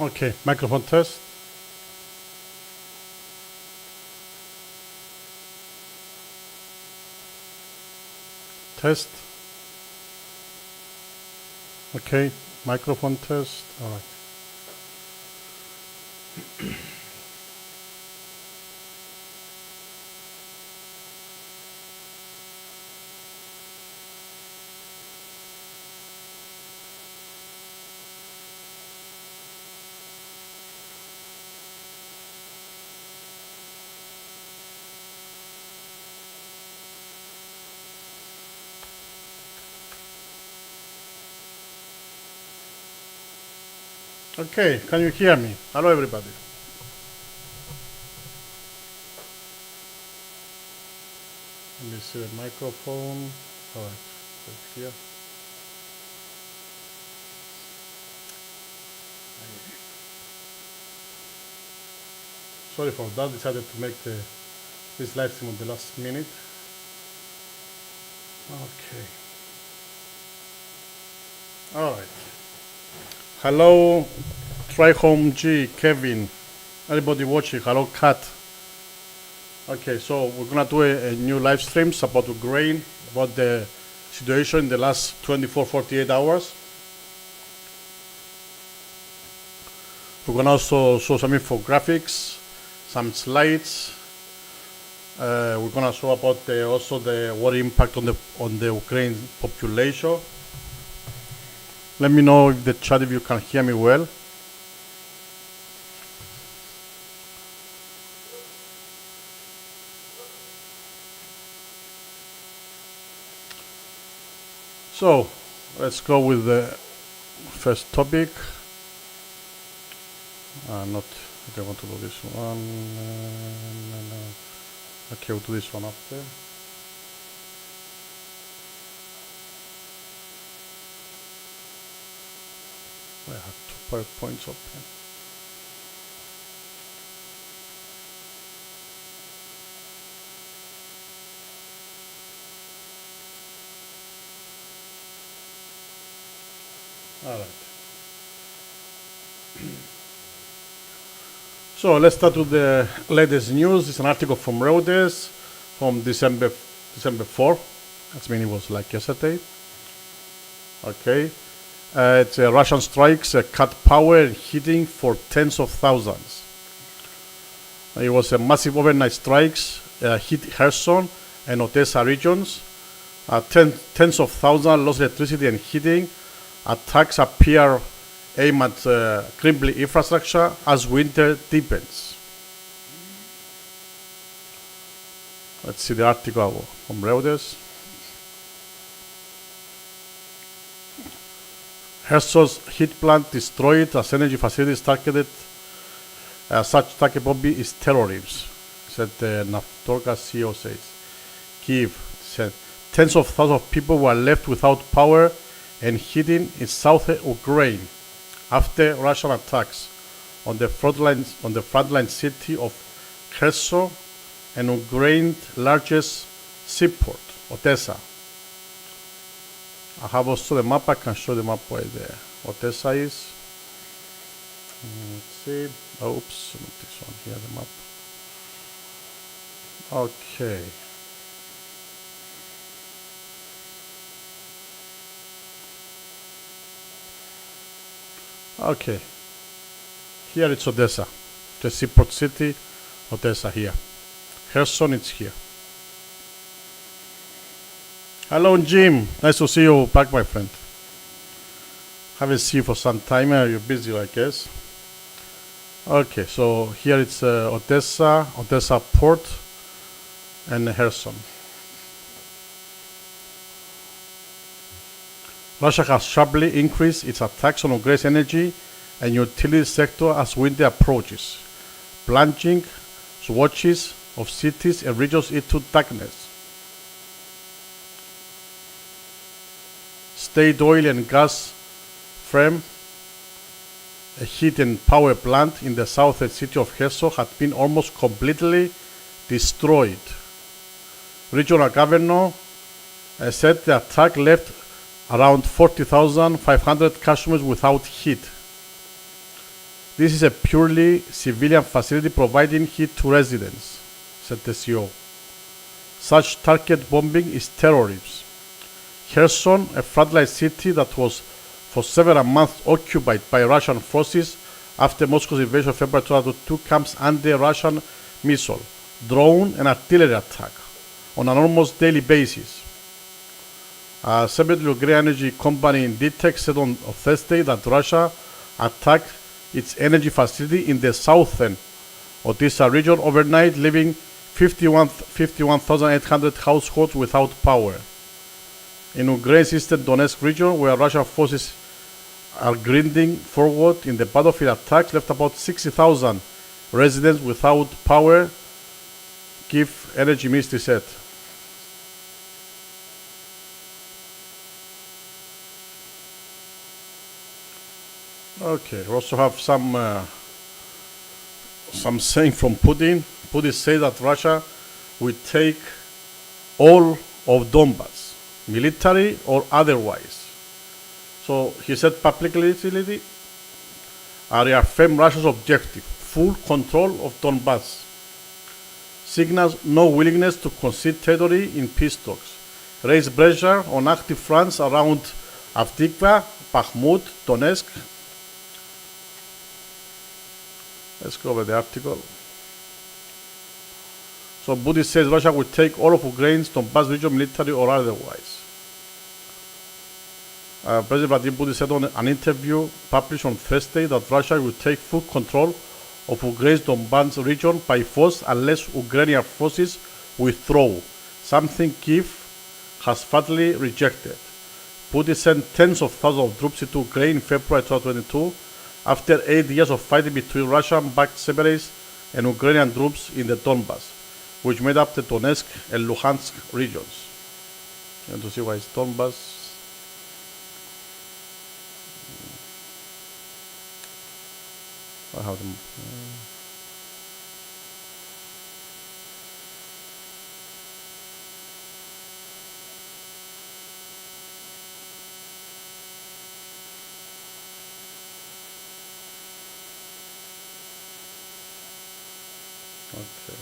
Okay, microphone test. Test. Okay, microphone test. All right. Okay, can you hear me? Hello, everybody. Let me see the microphone. All right, that's here. Sorry for that. Decided to make this live stream on the last minute. Okay. All right. Hello, Try Home G, Kevin, everybody watching. Hello, Kat. Okay, so we're gonna do a new live streams about Ukraine, about the situation in the last 24-48 hours. We're gonna also show some infographics, some slides. We're gonna show about also the war impact on the Ukraine population. Let me know if the chat, if you can hear me well. So let's go with the first topic. I don't want to do this one. Okay, we'll do this one after. I have 2 PowerPoints open. All right. So let's start with the latest news. It's an article from Reuters from December 4. That means it was like yesterday. Okay. It's Russian strikes cut power and heating for tens of thousands. It was a massive overnight strikes hit Kherson and Odessa regions. Tens of thousands lost electricity and heating. Attacks appear aimed at crippling infrastructure as winter deepens. Let's see the article from Reuters. Kherson's heat plant destroyed as energy facilities targeted. Such target bombi is terrorism, said the Naftorga CEO says. Kyiv said tens of thousands of people were left without power and heating in southern Ukraine after Russian attacks on the frontline city of Kherson and Ukraine's largest seaport, Odessa. I have also the map. I can show the map where the Odessa is. Let's see. Oops, not this one here, the map. Okay. Okay. Here it's Odessa. The seaport city, Odessa here. Kherson, it's here. Hello, Jim. Nice to see you back, my friend. Haven't seen you for some time. You're busy, I guess. Okay, so here it's Odessa port, and Kherson. Russia has sharply increased its attacks on Ukraine's energy and utility sector as winter approaches, plunging swatches of cities and regions into darkness. State oil and gas firm, a heat and power plant in the southern city of Kherson, had been almost completely destroyed. Regional governor said the attack left around 40,500 customers without heat. This is a purely civilian facility providing heat to residents, said the CEO. Such target bombing is terrorism. Kherson, a frontline city that was for several months occupied by Russian forces after Moscow's invasion of February 2022, comes under Russian missile, drone and artillery attack on an almost daily basis. Separately, Ukrainian energy company DTEC said on Thursday that Russia attacked its energy facility in the southern Odessa region overnight, leaving 51,800 households without power. In Ukraine's eastern Donetsk region, where Russian forces are grinding forward in the battlefield, attacks left about 60,000 residents without power, Kyiv Energy Ministry said. Okay, we also have some saying from Putin. Putin said that Russia will take all of Donbass, military or otherwise. So he said publicly, I reaffirm Russia's objective, full control of Donbass. Signals no willingness to concede territory in peace talks. Raise pressure on active fronts around Avdiivka, Bakhmut, Donetsk. Let's go over the article. So Putin says Russia will take all of Ukraine's Donbass region, military or otherwise. President Vladimir Putin said on an interview published on Thursday that Russia will take full control of Ukraine's Donbass region by force unless Ukrainian forces withdraw, something Kyiv has flatly rejected. Putin sent tens of thousands of troops into Ukraine in February 2022 after 8 years of fighting between Russian-backed separatists and Ukrainian troops in the Donbass, which made up the Donetsk and Luhansk regions. You want to see why it's Donbass? I have them. Okay.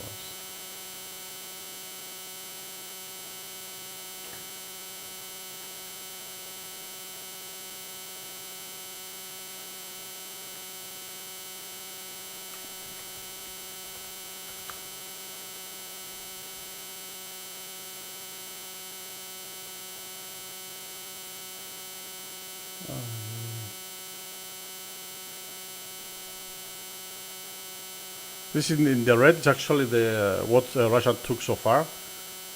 This is in the red. It's actually the what Russia took so far.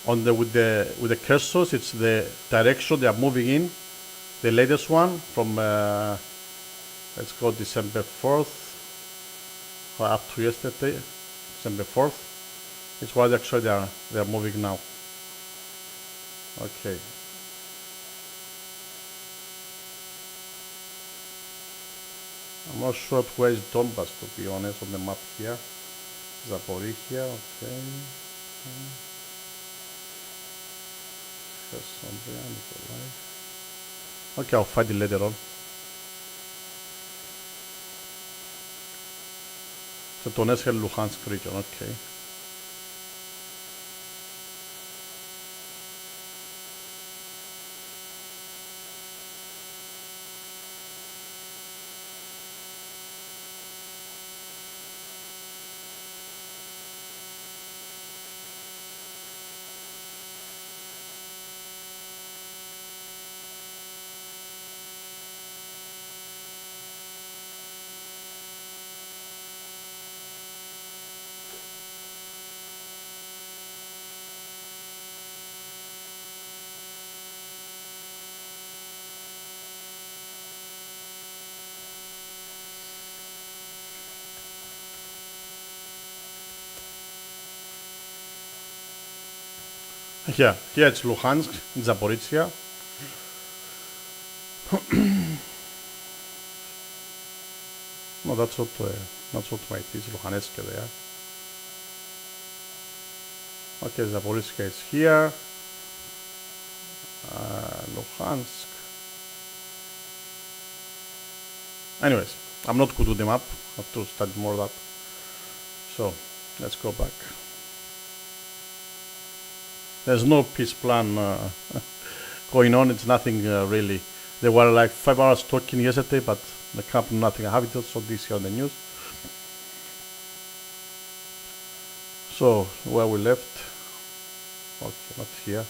On the with the cursors, it's the direction they are moving in. The latest one from let's go December 4th up to yesterday, December 4th. It's what actually they are moving now. Okay. I'm not sure where is Donbass, to be honest, on the map here. Zaporizhia, okay. Okay, I'll find it later on. So Donetsk and Luhansk region, okay. Here it's Luhansk, Zaporizhia. No, that's what it is. Luhansk there. Okay, Zaporizhia is here. Luhansk. Anyways, I'm not good with the map. I have to study more of that. So let's go back. There's no peace plan going on. It's nothing really. There were like 5 hours talking yesterday, but the camp nothing happened. So this here on the news. So where we left? Okay, not here.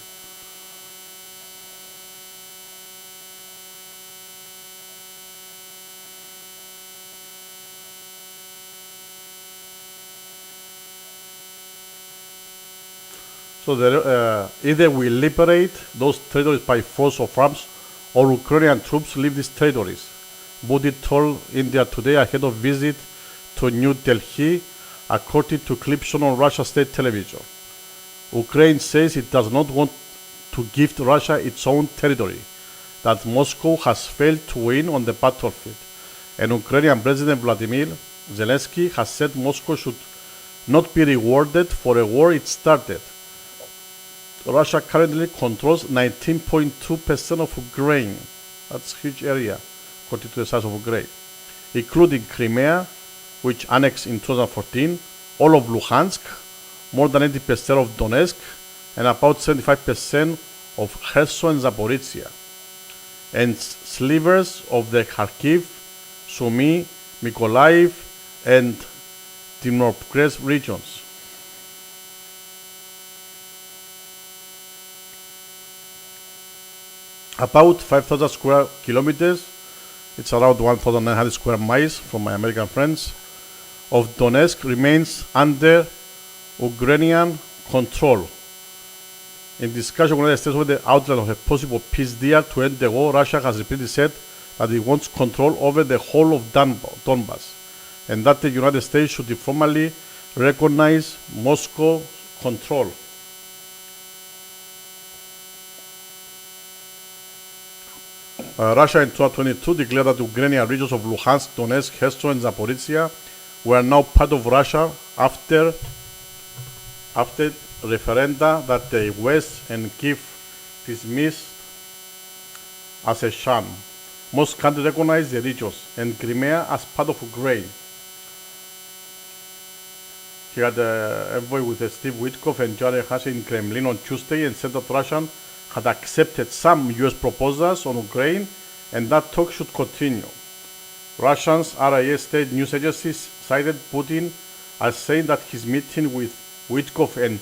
So either we liberate those territories by force of arms, or Ukrainian troops leave these territories. Modi told India today ahead of visit to New Delhi, according to clips shown on Russian state television. Ukraine says it does not want to give Russia its own territory, that Moscow has failed to win on the battlefield. And Ukrainian President Vladimir Zelensky has said Moscow should not be rewarded for a war it started. Russia currently controls 19.2% of Ukraine. That's a huge area, according to the size of Ukraine, including Crimea, which annexed in 2014, all of Luhansk, more than 80% of Donetsk, and about 75% of Kherson and Zaporizhia, and slivers of the Kharkiv, Sumy, Mykolaiv, and Dnipropetrovsk regions. About 5,000 square kilometers, it's around 1,900 square miles from my American friends, of Donetsk remains under Ukrainian control. In discussion with the United States over the outline of a possible peace deal to end the war, Russia has repeatedly said that it wants control over the whole of Donbas, and that the United States should formally recognize Moscow control. Russia in 2022 declared that the Ukrainian regions of Luhansk, Donetsk, Kherson, and Zaporizhia were now part of Russia after referenda that the West and Kiev dismissed as a sham. Most countries recognize the regions and Crimea as part of Ukraine. He had an envoy with Steve Witkoff and Jared Hasse in Kremlin on Tuesday and said that Russia had accepted some US proposals on Ukraine and that talks should continue. Russia's RIA state news agencies cited Putin as saying that his meeting with Witkoff and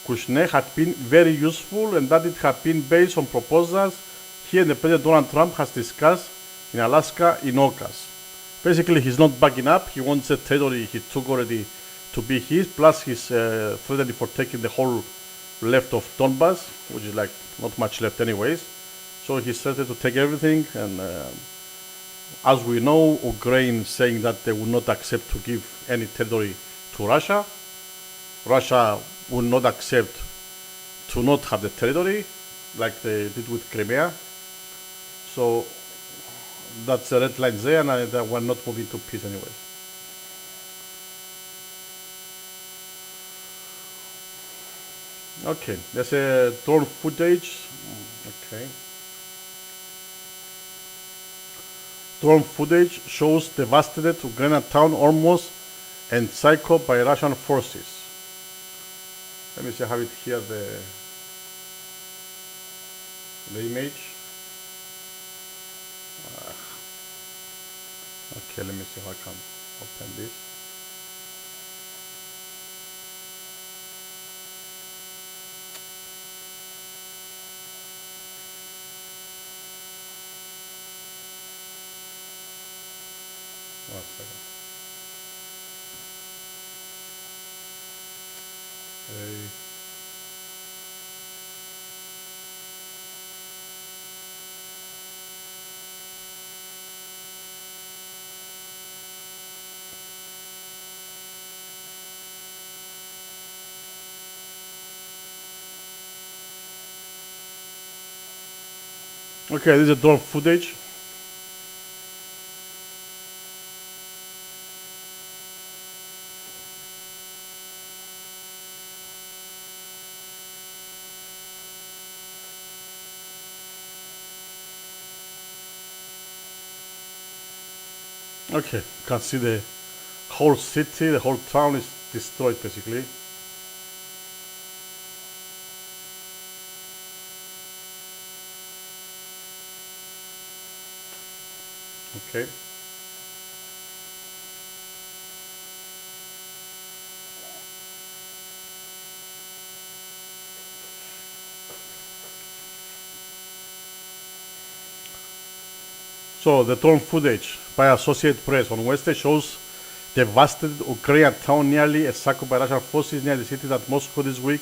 Kushner had been very useful and that it had been based on proposals he and the President Donald Trump has discussed in Alaska in August. Basically, he's not backing up. He wants the territory he took already to be his, plus he's threatening for taking the whole left of Donbas, which is like not much left anyways. So he started to take everything, and as we know, Ukraine saying that they will not accept to give any territory to Russia. Russia will not accept to not have the territory like they did with Crimea. So that's the red line there, and we're not moving to peace anyways. Okay, there's a drone footage. Okay. Drone footage shows devastated Ukrainian town almost encircled by Russian forces. Let me see, I have it here, the image. Okay, let me see how I can open this. One second. Okay, this is a drone footage. Okay, you can see the whole city, the whole town is destroyed basically. Okay. So the drone footage by Associated Press on Wednesday shows devastated Ukrainian town nearly sacked by Russian forces near the city that Moscow this week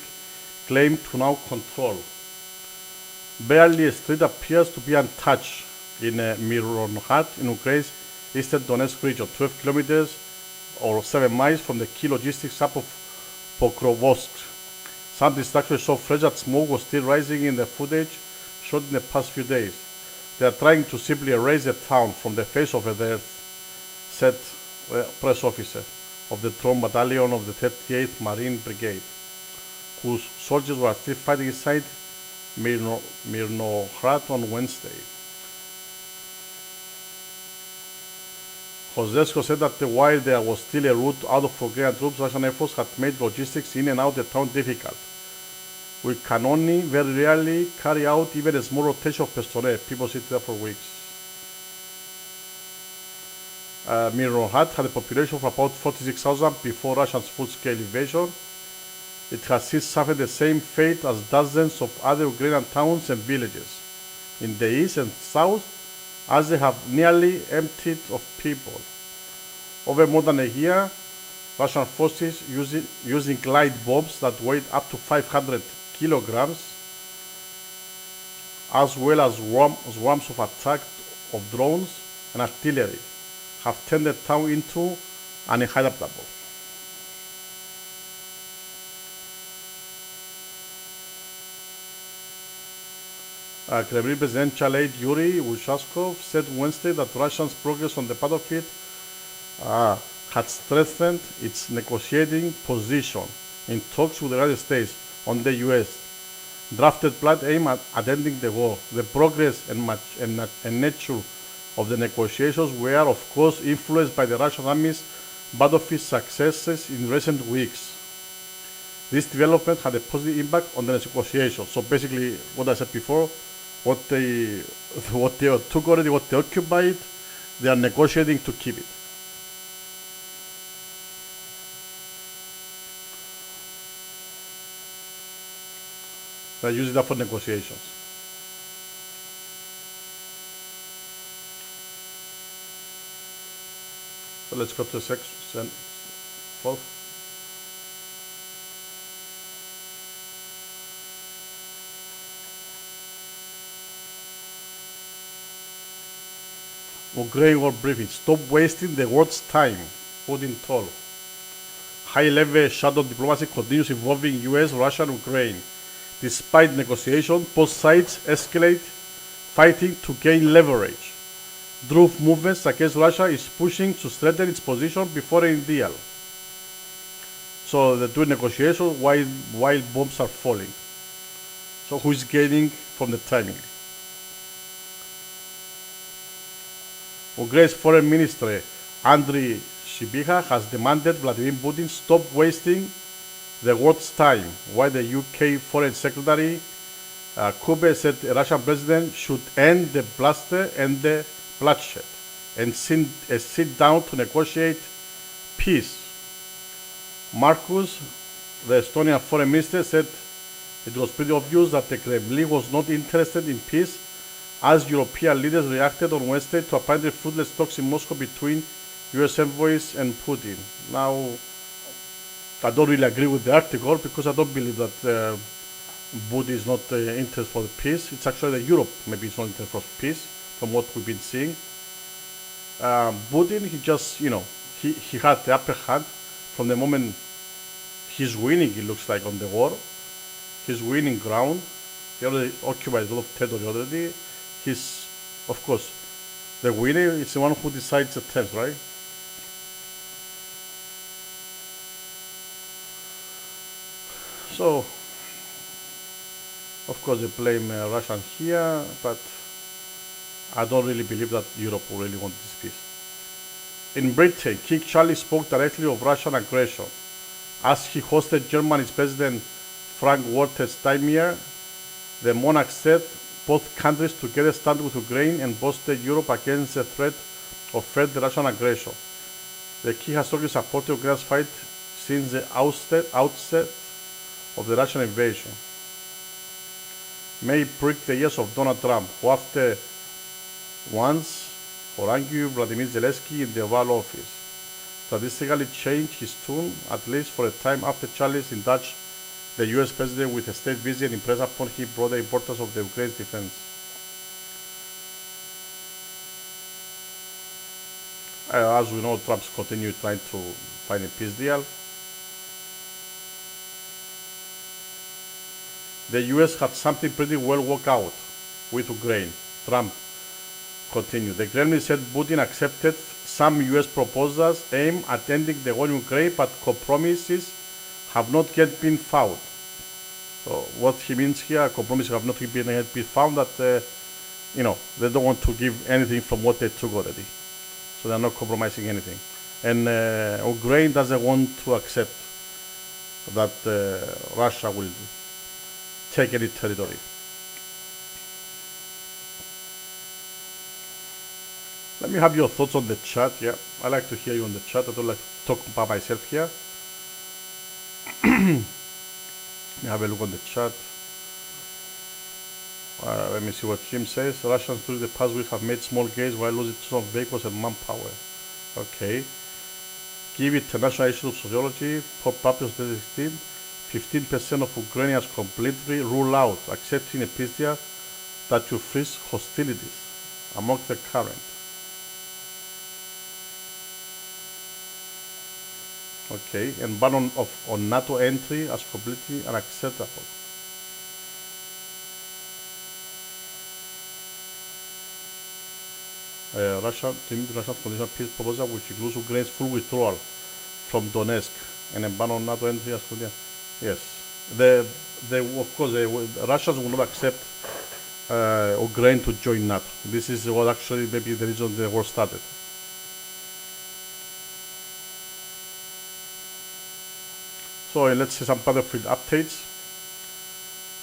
claimed to now control. Barely a street appears to be untouched in Mironhat in Ukraine's eastern Donetsk region, 12 kilometers or 7 miles from the key logistics hub of Pokrovsk. Some destruction show fresh that smoke was still rising in the footage shot in the past few days. They are trying to simply erase the town from the face of the earth, said a press officer of the drone battalion of the 38th Marine Brigade, whose soldiers were still fighting inside Mirnohrad on Wednesday. Kozesko said that while there was still a route out of Ukrainian troops, Russian efforts had made logistics in and out the town difficult. We can only very rarely carry out even a small rotation of personnel. People sit there for weeks. Mirnohrad had a population of about 46,000 before Russia's full-scale invasion. It has since suffered the same fate as dozens of other Ukrainian towns and villages in the east and south, as they have nearly emptied of people. Over more than a year, Russian forces using glide bombs that weighed up to 500 kilograms, as well as swarms of attack of drones and artillery, have turned the town into uninhabitable. Kremlin Presidential aide Yuri Ushakov said Wednesday that Russia's progress on the battlefield had strengthened its negotiating position in talks with the United States on the U.S. drafted plan aimed at ending the war. The progress and nature of the negotiations were, of course, influenced by the Russian army's battlefield successes in recent weeks. This development had a positive impact on the negotiations. So basically, what I said before, what they took already, what they occupied, they are negotiating to keep it. They're using that for negotiations. So let's go to the section 4. Ukraine war briefing. Stop wasting the world's time, Putin told. High-level shadow diplomacy continues involving US, Russia, and Ukraine. Despite negotiations, both sides escalate fighting to gain leverage. Troop movements against Russia is pushing to strengthen its position before a deal. So they're doing negotiations while bombs are falling. So who is gaining from the timing? Ukraine's Foreign Minister Andriy Sybiha has demanded Vladimir Putin stop wasting the world's time, while the UK Foreign Secretary Kube said the Russian president should end the bluster and the bloodshed and sit down to negotiate peace. Marcus, the Estonian foreign minister, said it was pretty obvious that the Kremlin was not interested in peace, as European leaders reacted on Wednesday to apparently fruitless talks in Moscow between US envoys and Putin. Now, I don't really agree with the article because I don't believe that Putin is not interested for the peace. It's actually the Europe maybe is not interested for peace, from what we've been seeing. Putin, he just, he had the upper hand from the moment he's winning, it looks like, on the war. He's winning ground. He already occupies a lot of territory already. He's, of course, the winner is the one who decides the terms, right? So, of course, they blame Russia here, but I don't really believe that Europe will really want this peace. In Britain, King Charles spoke directly of Russian aggression. As he hosted Germany's President Frank-Walter Steinmeier, the monarch said both countries together stand with Ukraine and boosted Europe against the threat of further Russian aggression. The king has strongly supported Ukraine's fight since the outset of the Russian invasion. May prick the ears of Donald Trump, who after once harangued Vladimir Zelensky in the Oval Office, statistically changed his tune, at least for a time, after Charles indulged the US President with a state visit and impressed upon him broader importance of the Ukraine's defense. As we know, Trump's continued trying to find a peace deal. The US had something pretty well worked out with Ukraine. Trump continued. The Kremlin said Putin accepted some US proposals aimed at ending the war in Ukraine, but compromises have not yet been found. So what he means here, compromises have not yet been found, that they don't want to give anything from what they took already. So they're not compromising anything. And Ukraine doesn't want to accept that Russia will take any territory. Let me have your thoughts on the chat. Yeah, I like to hear you on the chat. I don't like to talk by myself here. Let me have a look on the chat. Let me see what Jim says. Russians during the past week have made small gains while losing some vehicles and manpower. Okay. Give international issue of sociology. Paphos 2016. 15% of Ukrainians completely rule out accepting a peace deal that will freeze hostilities among the current. Okay, and ban on NATO entry as completely unacceptable. Russia to meet the Russian conditional peace proposal, which includes Ukraine's full withdrawal from Donetsk and a ban on NATO entry as completely. Yes, of course, the Russians will not accept Ukraine to join NATO. This is what actually maybe the reason the war started. So let's see some battlefield updates.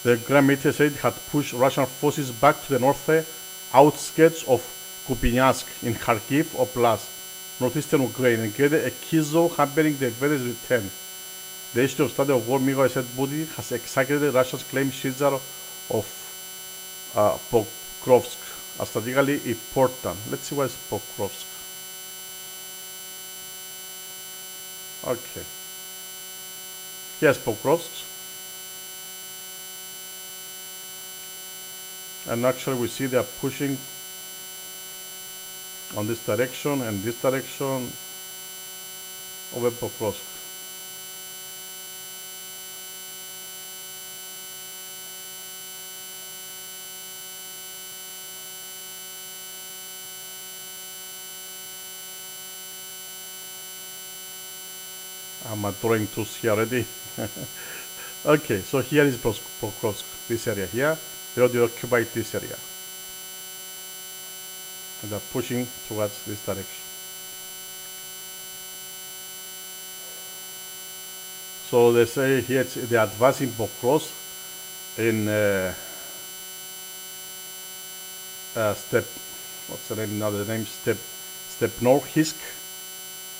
The Grand Military said it had pushed Russian forces back to the outskirts of Kupiansk in Kharkiv Oblast, northeastern Ukraine, and created a key zone hampering the invaders' return. The Ministry of Study of War, Mikhail said Putin has exaggerated Russia's claimed seizure of Pokrovsk as strategically important. Let's see what is Pokrovsk. Okay. Here's Pokrovsk. And actually we see they are pushing on this direction and this direction over Pokrovsk. I'm drawing tools here already. Okay, so here is Pokrovsk, this area here. They already occupied this area. And they're pushing towards this direction. So they say here they're advancing Pokrovsk in step, what's the name now? The name Stepnorhisk,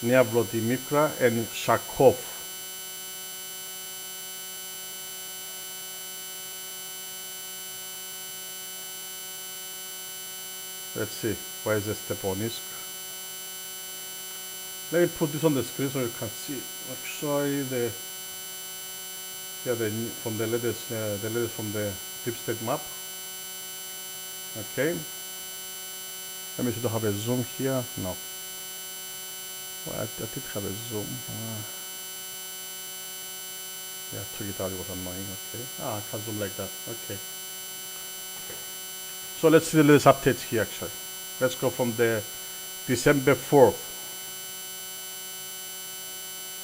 near Vladimivka and Sharkov. Let's see, where is the Steponisk? Let me put this on the screen so you can see. Actually, from the latest from the deep state map. Okay. Let me see, do I have a zoom here? No. Well, I did have a zoom. Yeah, I took it out, it was annoying. Okay. I can zoom like that. Okay. So let's see the latest updates here actually. Let's go from the December 4th.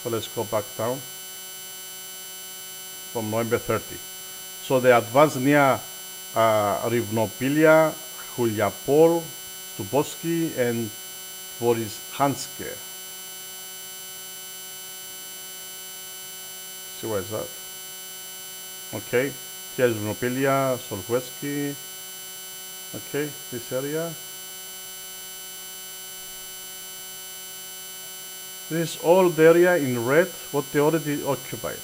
So let's go back down from November 30. So they advanced near Rivnopilia, Huliapol, Stupovsky, and Voryzhanske. See where is that? Okay, here is Runopilia, Solvetsky. Okay, this area. This is all the area in red, what they already occupied.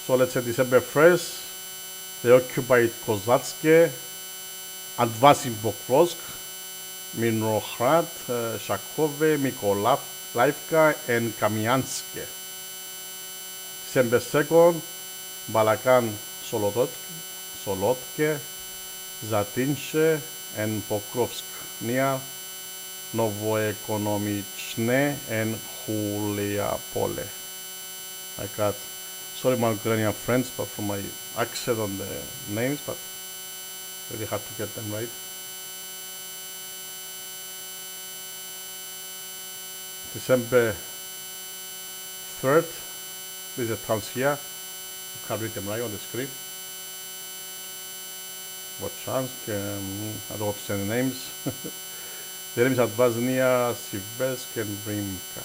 So let's say December 1st, they occupied Kozatske, advancing Pokrovsk, Minohrad, Shakove, Mykolaiv, and Kamianske. December 2nd, Balakan, Solotke, Zatinshe, and Pokrovsk, near Novoekonomichne and Huliapole. Like that. Sorry my Ukrainian friends, but for my accent on the names, but really hard to get them right. December 3rd, these are towns here. You can read them right on the screen. Vochansk, I don't want to say the names. The names are Vaznia, Siversk, and Brimka.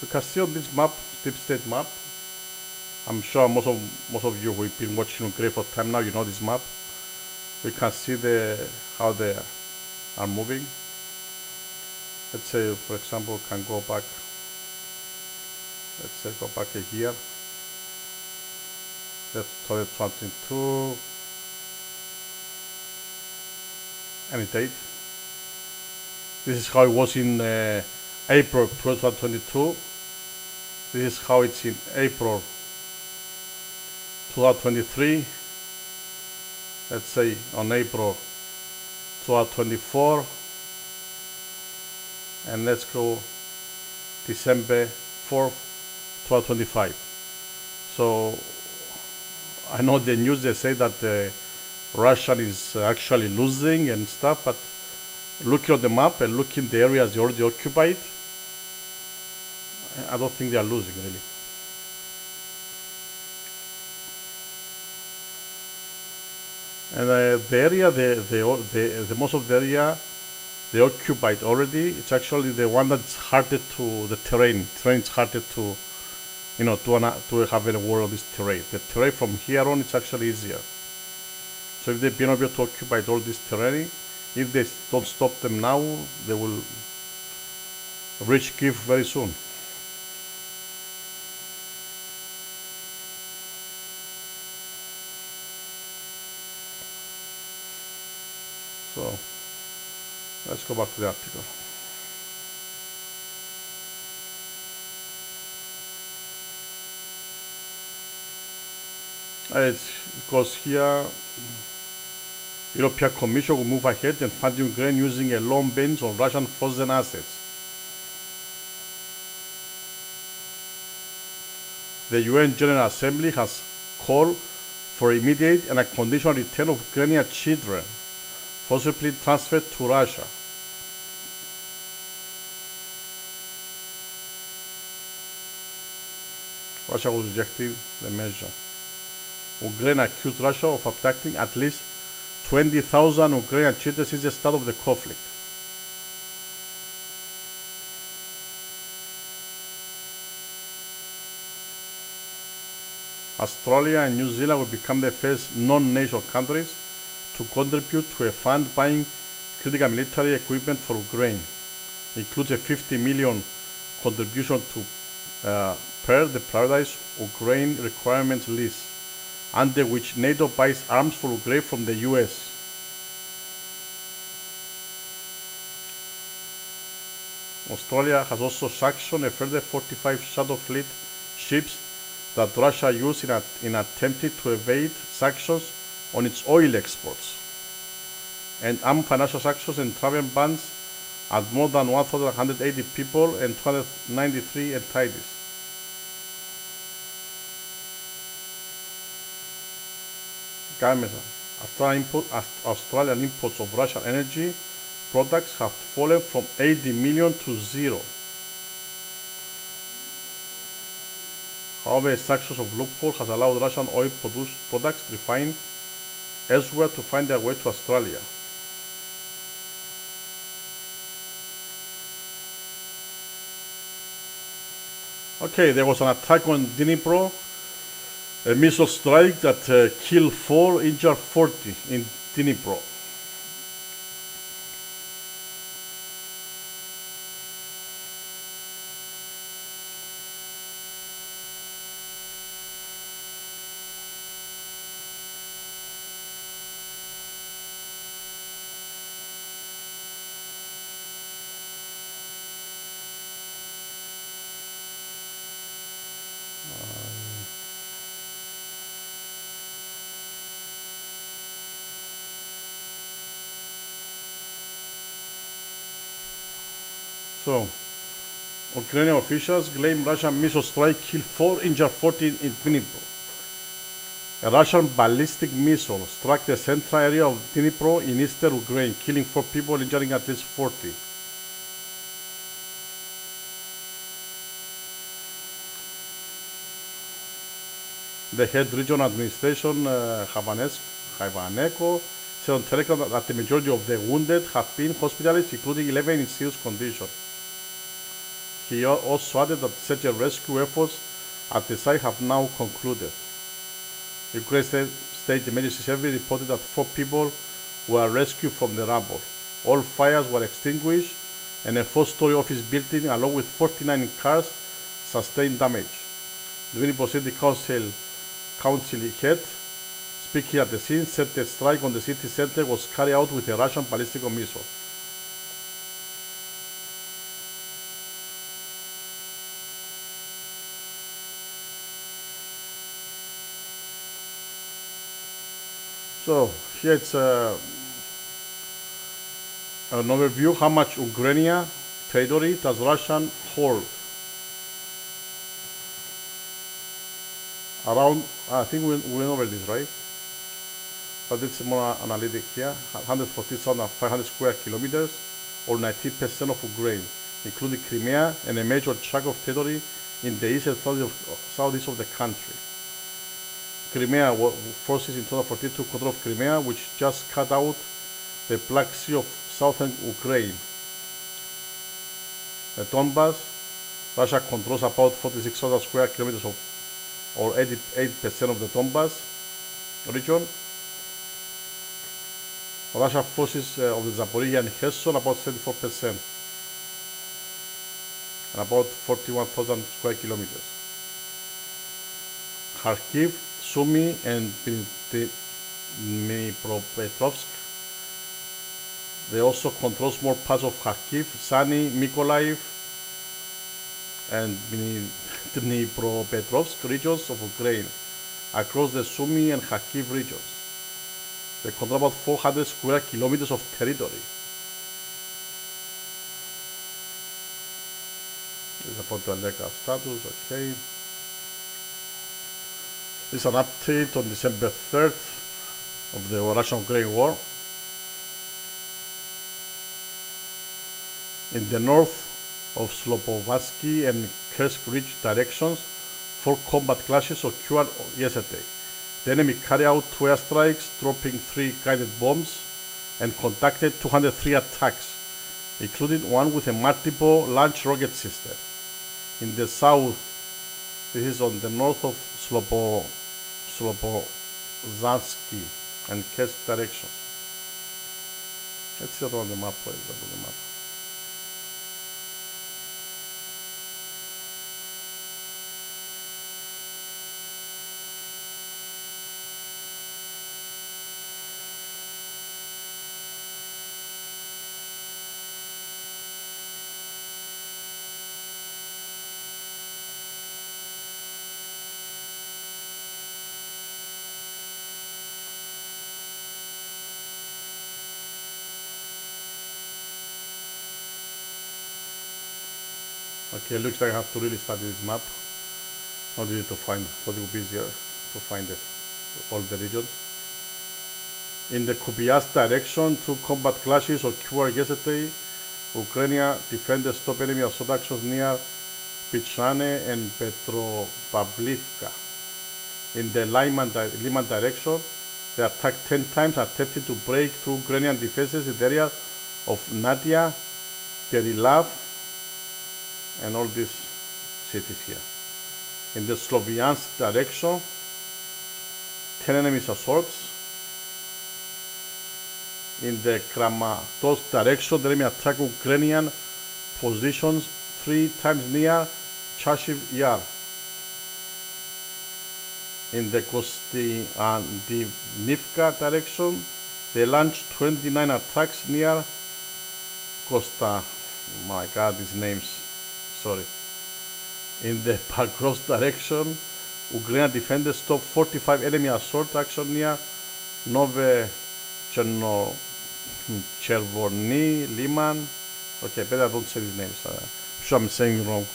You can see on this map, deep state map. I'm sure most of you who've been watching Ukraine for time now, you know this map. We can see how they are moving. Let's say, for example, can go back. Let's say go back here. Let's try 22. Any date. This is how it was in April 2022. This is how it's in April 2023. Let's say on April 2024. And let's go December 4th, 2025. So I know the news, they say that Russia is actually losing and stuff, but looking at the map and looking at the areas they already occupied, I don't think they are losing really. And the area, the most of the area they occupied already, it's actually the one that's harder to, the terrain. Terrain is harder to, you know, to have a war on this terrain. The terrain from here on, it's actually easier. So if they've been able to occupy all this terrain, if they don't stop them now, they will reach Kiev very soon. So let's go back to the article. Because here, European Commission will move ahead and fund Ukraine using a loan based on Russian frozen assets. The UN General Assembly has called for immediate and unconditional return of Ukrainian children forcibly transferred to Russia. Russia was rejecting the measure. Ukraine accused Russia of abducting at least 20,000 Ukrainian children since the start of the conflict. Australia and New Zealand will become the first non-NATO countries to contribute to a fund buying critical military equipment for Ukraine. It includes a 50 million contribution to per the prioritized Ukraine requirements list, under which NATO buys arms for Ukraine from the US. Australia has also sanctioned a further 45 Shadow Fleet ships that Russia used in attempting to evade sanctions on its oil exports, and armed financial sanctions and travel bans at more than 1,180 people and 293 entities. Australian imports of Russian energy products have fallen from 80 million to 0. However, a sanctions of loophole has allowed Russian oil products refined elsewhere to find their way to Australia. Okay, there was an attack on Dnipro, a missile strike that killed 4, injured 40 in Dnipro. So, Ukrainian officials claim Russian missile strike killed 4, injured 14 in Dnipro. A Russian ballistic missile struck the central area of Dnipro in eastern Ukraine, killing 4 people, injuring at least 40. The head regional administration, Havaneko, said on Telegram that the majority of the wounded have been hospitalized, including 11 in serious condition. He also added that search and rescue efforts at the site have now concluded. Ukraine State Emergency Service reported that 4 people were rescued from the rubble. All fires were extinguished and a 4-story office building along with 49 cars sustained damage. The Dnipro City Council head, speaking at the scene, said the strike on the city center was carried out with a Russian ballistic missile. So here it's an overview how much Ukrainian territory does Russia hold. Around, I think we went over this, right? But it's more analytic here. 140,500 square kilometers, or 90% of Ukraine, including Crimea and a major chunk of territory in the east and southeast of the country. Crimea forces in 2014 took control of Crimea, which just cut out the Black Sea of southern Ukraine. The Donbass, Russia controls about 46,000 square kilometers of, or 88% of the Donbass region. Russia forces of the Zaporizhia and Kherson about 74% and about 41,000 square kilometers. Kharkiv, Sumy and Dnipropetrovsk. They also control small parts of Kharkiv, Sany, Mykolaiv and Dnipropetrovsk regions of Ukraine across the Sumy and Kharkiv regions. They control about 400 square kilometers of territory. This is about the Aleka status, okay. This is an update on December 3rd of the Russian-Ukraine war. In the north of Slopovatsky and Kursk Ridge directions, 4 combat clashes occurred yesterday. The enemy carried out 2 airstrikes, dropping 3 guided bombs, and conducted 203 attacks, including one with a multiple launch rocket system. In the south, this is on the north of Slopozansky and Kursk directions. Let's see it on the map, for example, the map. Okay, looks like I have to really study this map. Not easy to find, but it will be easier to find it, all the regions. In the Kupiansk direction, 2 combat clashes occurred yesterday. Ukrainian defenders stopped enemy assault actions near Pichane and Petropavlivka. In the Liman direction, They attacked 10 times, attempting to break through Ukrainian defenses in the area of Nadia, Perilav, and all these cities here. In the Sloviansk direction, 10 enemy assaults. In the Kramatorsk direction, the enemy attacked Ukrainian positions 3 times near Chashiv Yar. In the Kostyantynivka direction, they launched 29 attacks near my god, these names, sorry. In the Pakros direction, Ukrainian defenders stopped 45 enemy assault action near Nove Chervony, Liman. Okay, better I don't say these names. I'm sure I'm saying wrong.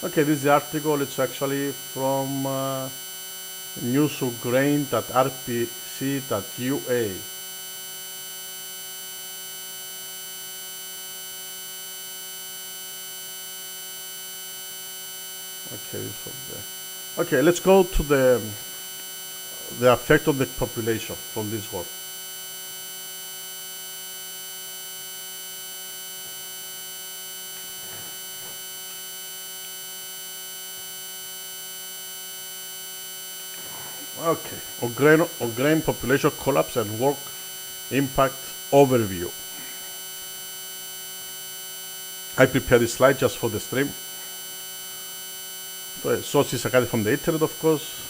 Okay, this is the article. It's actually from newsukraine.rpc.ua. Okay, this from there. Okay, let's go to the effect on the population from this war. Okay, Ukraine population collapse and war impact overview. I prepared this slide just for the stream. Sources I got it from the internet, of course.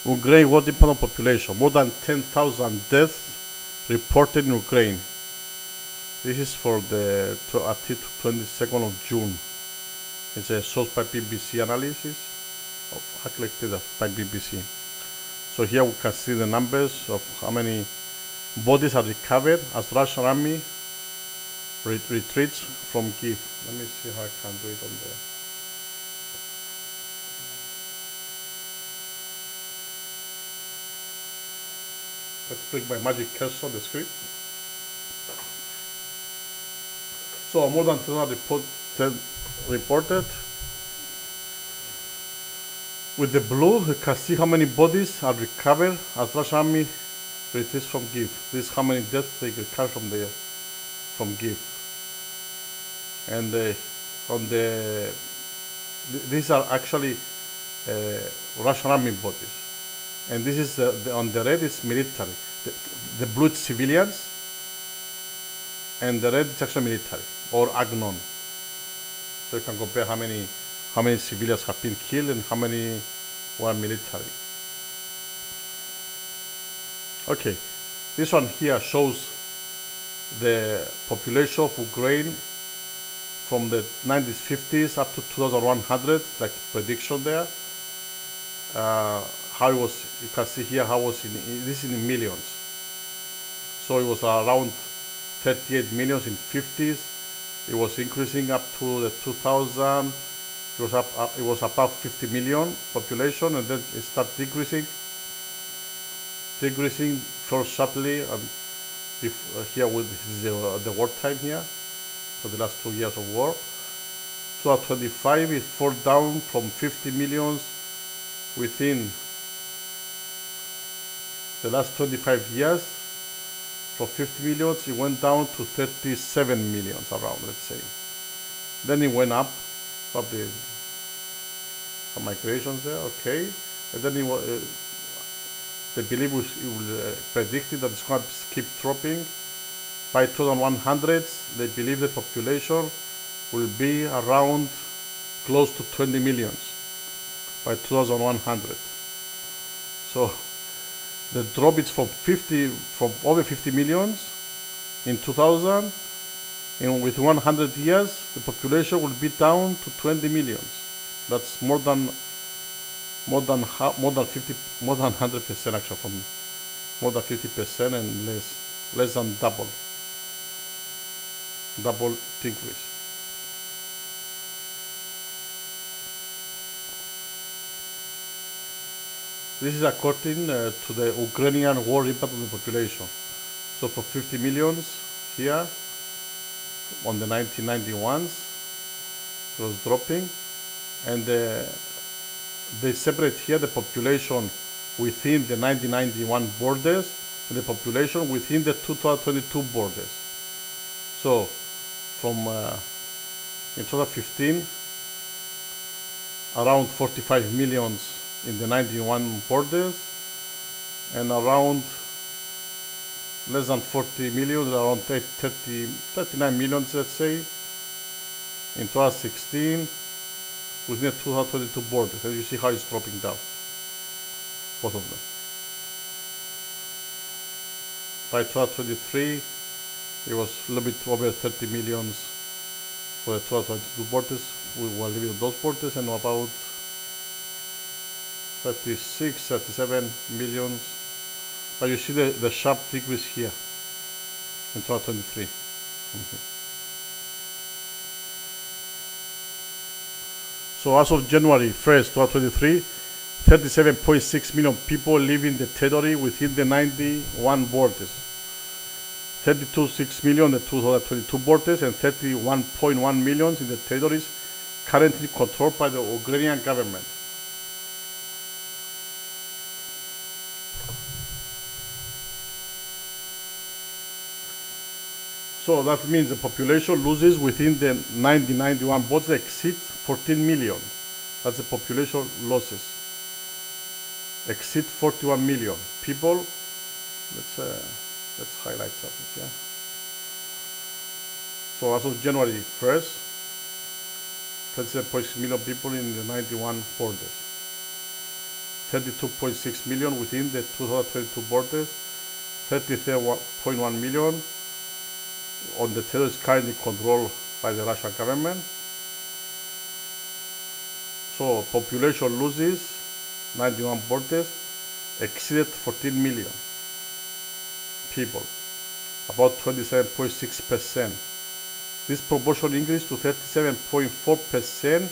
Ukraine war impact on population. More than 10,000 deaths reported in Ukraine. This is for the until 22nd of June. It's a source by BBC analysis collected by BBC. So here we can see the numbers of how many bodies are recovered as Russian army retreats from Kiev. Let me see how I can do it on there. Let's bring my magic cursor on the screen. So more than 200 reported. With the blue, you can see how many bodies are recovered as Russian army retreats from Kiev. This is how many deaths they recovered from Kiev. And these are actually Russian army bodies. And this is on the red is military. The blue is civilians, and the red is actually military or unknown. So you can compare how many civilians have been killed and how many were military. Okay, this one here shows the population of Ukraine from the 1950s up to 2100, like prediction there. How it was, you can see here how it was this is in millions. So it was around 38 millions in 50s. It was increasing up to the 2000. It was above 50 million population, and then it started decreasing first sharply, and here with the war time here for the last 2 years of war. 2025 it fell down from 50 millions within the last 25 years. From 50 millions it went down to 37 millions around, let's say. Then it went up, probably some migrations there, okay. And then they believe it will predicted that it's going to keep dropping. By 2100s, they believe the population will be around close to 20 millions by 2100. So the drop is from over 50 millions in 2000, and with 100 years, the population will be down to 20 millions. That's more than 100% actually, from more than 50% and less than double decrease. This is according to the Ukrainian war impact on the population. So for 50 millions here on the 1991s, it was dropping, and they separate here the population within the 1991 borders and the population within the 2022 borders. So from in 2015, around 45 millions in the 91 borders, and around less than 40 million, around 39 millions, let's say, in 2016 within the 2022 borders. And you see how it's dropping down, both of them. By 2023, it was a little bit over 30 millions for the 2022 borders. We were living in those borders, and about 36, 37 millions. But you see the sharp decrease here in 2023. So as of January 1st, 2023, 37.6 million people live in the territory within the 91 borders. 32.6 million in the 2022 borders, and 31.1 million in the territories currently controlled by the Ukrainian government. So that means the population loses within the 1991 borders exceed 14 million. That's the population losses. Exceed 41 million people. Let's highlight something here. So as of January 1st, 37.6 million people in the 91 borders. 32.6 million within the 2022 borders. 33.1 million on the territories currently controlled by the Russian government. So population loses 91 borders exceeded 14 million people, about 27.6%. This proportion increased to 37.4%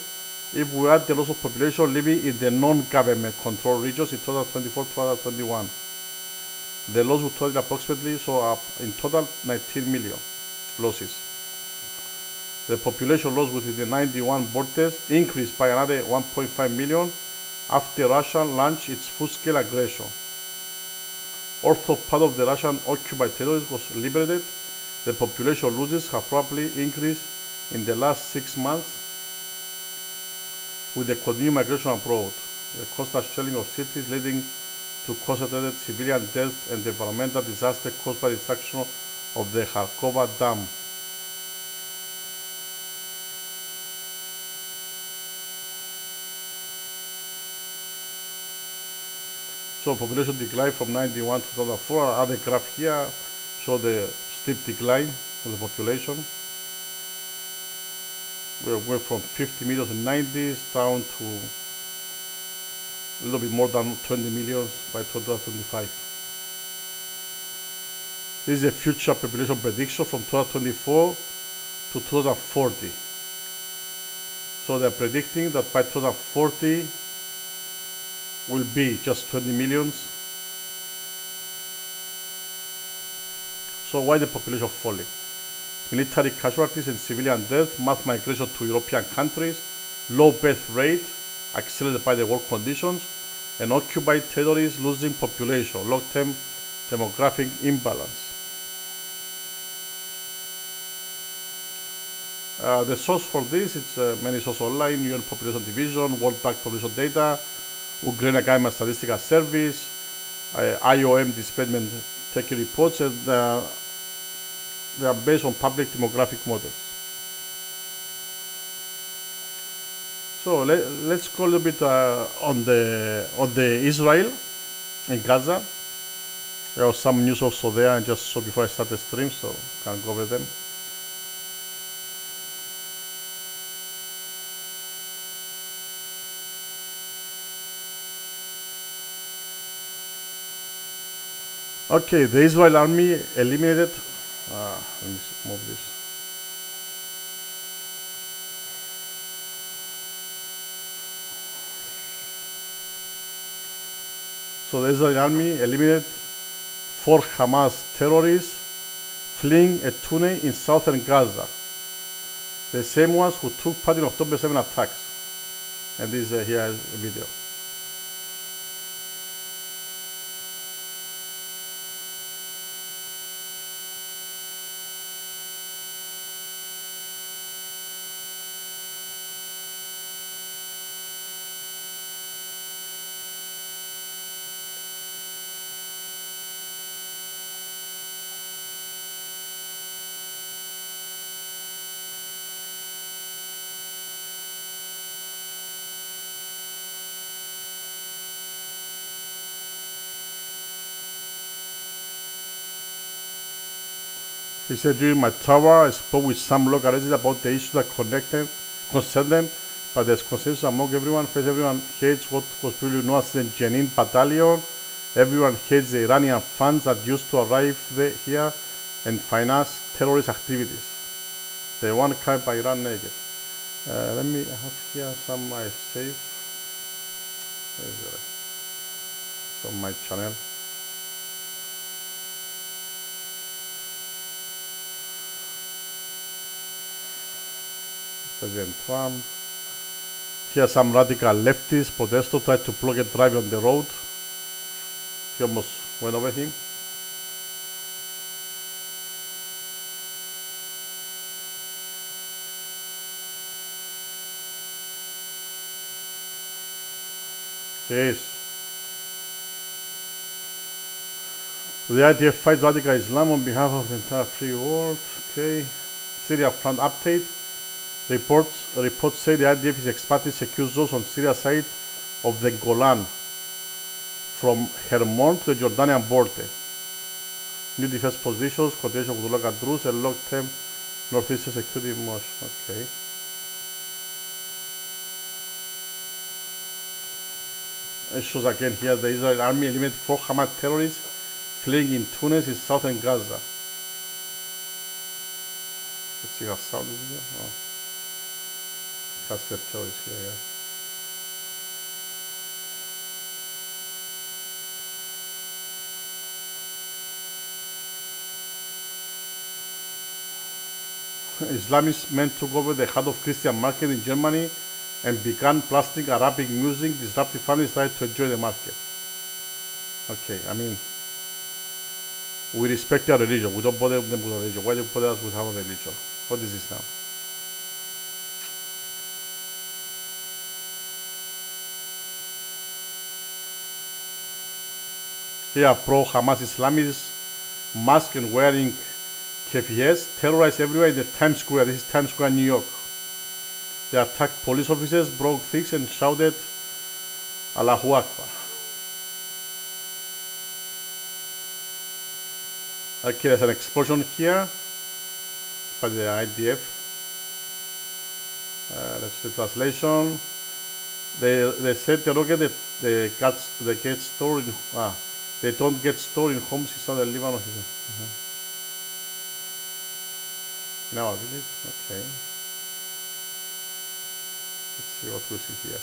if we add the loss of population living in the non-government controlled regions in 2024-2021. The loss would total approximately, in total 19 million losses. The population loss within the 91 borders increased by another 1.5 million after Russia launched its full-scale aggression. Although part of the Russian occupied territories was liberated, the population losses have probably increased in the last 6 months with the continued migration abroad, the constant shelling of cities leading to concentrated civilian deaths and the environmental disaster caused by the destruction of the Kharkova Dam. So population decline from 91 to 2004. Other graph here show the steep decline of the population. We went from 50 million in the 90s down to a little bit more than 20 million by 2025. This is a future population prediction from 2024 to 2040. So they're predicting that by 2040 will be just 20 millions. So why the population falling? Military casualties and civilian death, mass migration to European countries, low birth rate, accelerated by the war conditions, and occupied territories losing population, long-term demographic imbalance. The source for this, it's many sources online, UN Population Division, World Bank Population Data, Ukrainian Government Statistical Service, IOM Displacement Turkey reports, and they are based on public demographic models. So let's go a little bit on the Israel and Gaza. There are some news also there, and just so before I start the stream, so I can go over them. Okay, the Israel army eliminated. Let me move this. So the Israeli army eliminated 4 Hamas terrorists fleeing a tunnel in southern Gaza. The same ones who took part in October 7 attacks. And this here is a video. He said, during my tour, I spoke with some local residents about the issues that concern them, but there's consensus among everyone. First, everyone hates what was previously known as the Jenin Battalion. Everyone hates the Iranian funds that used to arrive here and finance terrorist activities. The one carried by Iran naked. Let me have here some I save. Where is it? It's on my channel. President Trump. Here some radical leftists, protesters tried to block a drive on the road. He almost went over him. Yes. The IDF fights radical Islam on behalf of the entire free world. Okay. Syria front update. Reports say the IDF is expecting to secure those on Syria's side of the Golan from Hermon to the Jordanian border. New defense positions, coordination with local troops, and long-term northeastern security motion. Okay. It shows again here the Israeli army eliminated 4 Hamas terrorists fleeing in Tunis in southern Gaza. Let's see how sound is here. Oh. That's the terrorists here, yeah. Islamists men took over the heart of Christian market in Germany and began blasting Arabic music. Disruptive families tried to enjoy the market. Okay, I mean, we respect our religion. We don't bother them with our religion. Why do you bother us with our religion? What is this now? Here, pro-Hamas Islamists, mask and wearing KPS, terrorized everywhere in the Times Square. This is Times Square, New York. They attacked police officers, broke things, and shouted, Allahu Akbar. Okay, there's an explosion here by the IDF. Let's see the translation. They said the rocket they get stored in they don't get stored in homes in southern Lebanon. Now I believe. Okay. Let's see what we see here.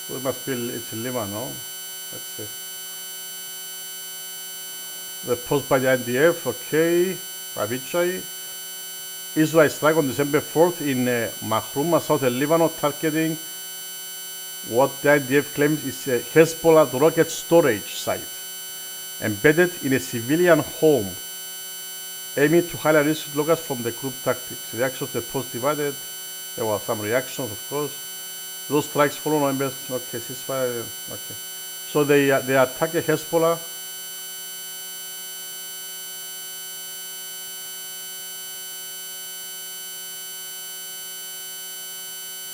So it must be, it's in Lima, no? Let's see. The post by the IDF, okay. Avichai. Israel strike on December 4th in Mahrouma, southern Lebanon, targeting what the IDF claims is a Hezbollah rocket storage site embedded in a civilian home, aiming to highlight risk locals from the group tactics. Reactions to the post divided. There were some reactions, of course. Those strikes follow November. Okay, ceasefire. Okay, so they attack a Hezbollah.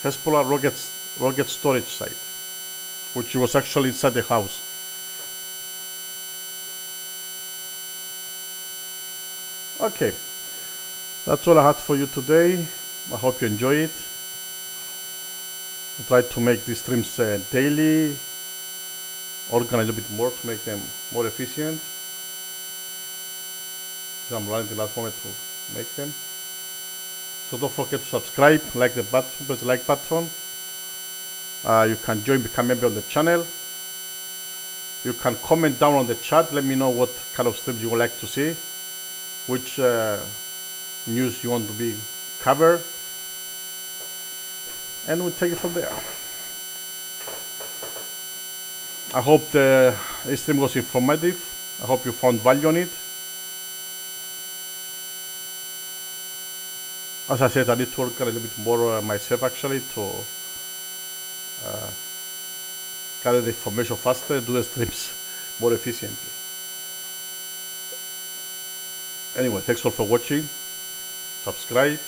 Hezbollah rocket storage site, which was actually inside the house. Okay, that's all I had for you today. I hope you enjoy it. I try to make these streams daily, organize a bit more to make them more efficient. I'm running the last moment to make them. So don't forget to subscribe, like the button, press the like button. You can join, become a member on the channel. You can comment down on the chat. Let me know what kind of streams you would like to see, which news you want to be covered, and we'll take it from there. I hope this stream was informative. I hope you found value on it. As I said, I need to work a little bit more myself actually to gather the information faster and do the streams more efficiently. Anyway, thanks all for watching. Subscribe,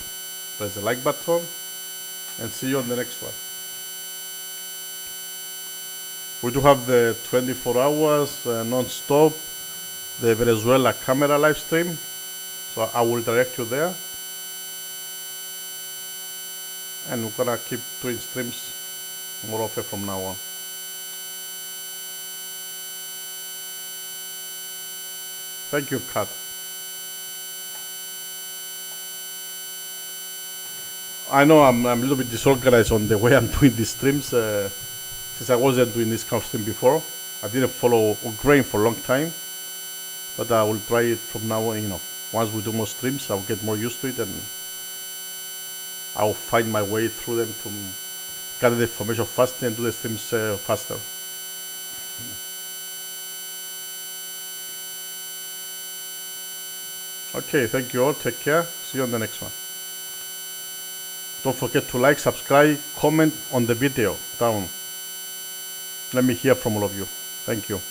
press the like button, and see you on the next one. We do have the 24 hours non-stop, the Venezuela camera live stream, so I will direct you there. And we're gonna keep doing streams more often from now on. Thank you, Kat. I know I'm a little bit disorganized on the way I'm doing these streams, since I wasn't doing this kind of stream before. I didn't follow grain for a long time, but I will try it from now on. You know, once we do more streams, I'll get more used to it, and I'll find my way through them to gather the information faster and do the streams faster. Okay, thank you all. Take care. See you on the next one. Don't forget to like, subscribe, comment on the video down. Let me hear from all of you. Thank you.